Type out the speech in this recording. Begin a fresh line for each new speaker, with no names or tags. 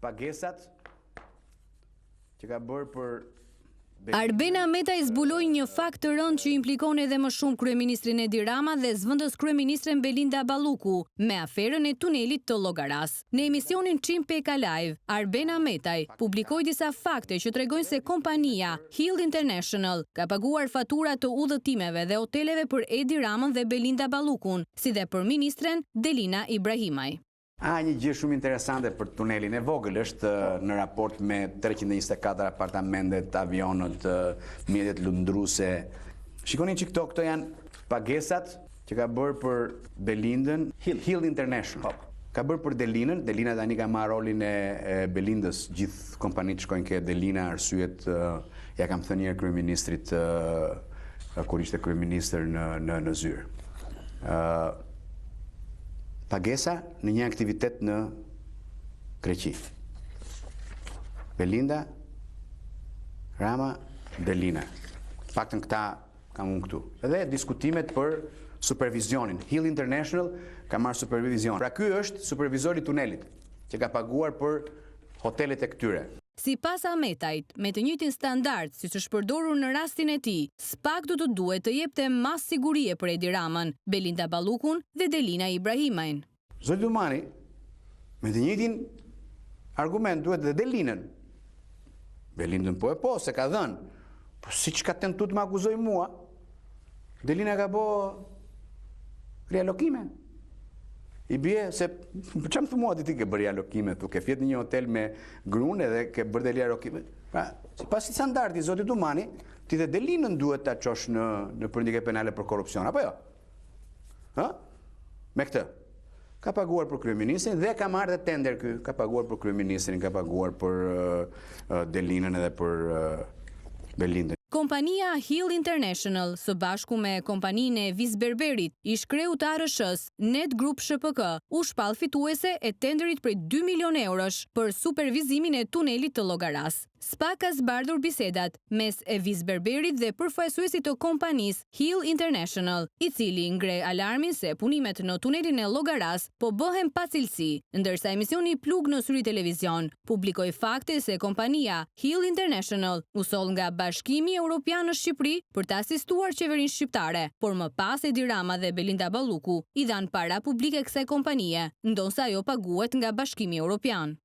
pagesat që ka bërë për
Arbena Metaj zbuloi një fakt të rënd që implikon edhe më shumë kryeministrin Edi Rama dhe zvendës kryeministren Belinda Balluku me aferën e tunelit të Llogaras. Në emisionin Çim Peka Live, Arbena Metaj publikoi disa fakte që tregojnë se kompania Hill International ka paguar fatura të udhëtimeve dhe hoteleve për Edi Ramën dhe Belinda Ballukun, si dhe për ministren Delina Ibrahimaj.
Një gjë shumë interesante për tunelin e vogël është në raport me 324 apartamentet, avionët, mjetet lundruese. Shikoni që këto janë pagesat që ka bërë për Belindën Hill International. Ka bërë për Delinën, Delina tani ka marrë rolin e Belindës, gjithë kompanitë shkojnë ke Delina, arsyet ja kam thënë një kryeministrit kur ishte kryeministër në zyrë. Pagesa në një aktivitet në Greqi. Belinda, Rama, Delina. Paktën këta kam unë këtu. Edhe diskutimet për supervizionin. Hill International ka marrë supervizion. Pra ky është supervizori tunelit, që ka paguar për hotelet e këtyre.
Sipas Ametajt, me të njëjtin standard siç është përdorur në rastin e tij, SPAK do të duhet të jepte mas sigurie për Edi Ramën, Belinda Ballukun dhe Delina Ibrahimajn.
Zoti Dumani, me të njëjtin argument duhet dhe Delinën. Belindën po se ka dhënë. Po siç ka tentuar të më akuzoj mua, Delina ka bë rialokime. I bie se çam thua ti ke bërë rialokime, tu ke fjet në një hotel me grunë dhe ke bërë rialokime. Pra, sipas standardit zoti Dumani, ti dhe Delinën duhet ta çosh në përndike penale për korrupsion, apo jo? Me këtë. Ka paguar për kryeministrin dhe ka marrë dhe tender ky, ka paguar për kryeministrin, ka paguar për Delinën edhe për Belindën.
Kompania Hill International, së bashku me kompaninë e Vis Berberit, ish kreu të ARSH-s, Net Group SHPK, u shpall fituese e tenderit prej 2 milion eurosh për supervizimin e tunelit të Llogaras. SPAK ka zbardhur bisedat mes e Vis Berberit dhe përfaqësuesit të kompanisë Hill International, i cili ngre alarmin se punimet në tunelin e Llogaras po bëhen pacilësi, ndërsa emisioni Plug në Syri Televizion publikoi fakte se kompania Hill International u soll nga Bashkimi Evropian në Shqipëri për të asistuar qeverinë shqiptare, por më pas Edi Rama dhe Belinda Balluku i dhanë para publike kësaj kompanie, ndonse ajo paguhet nga Bashkimi Evropian.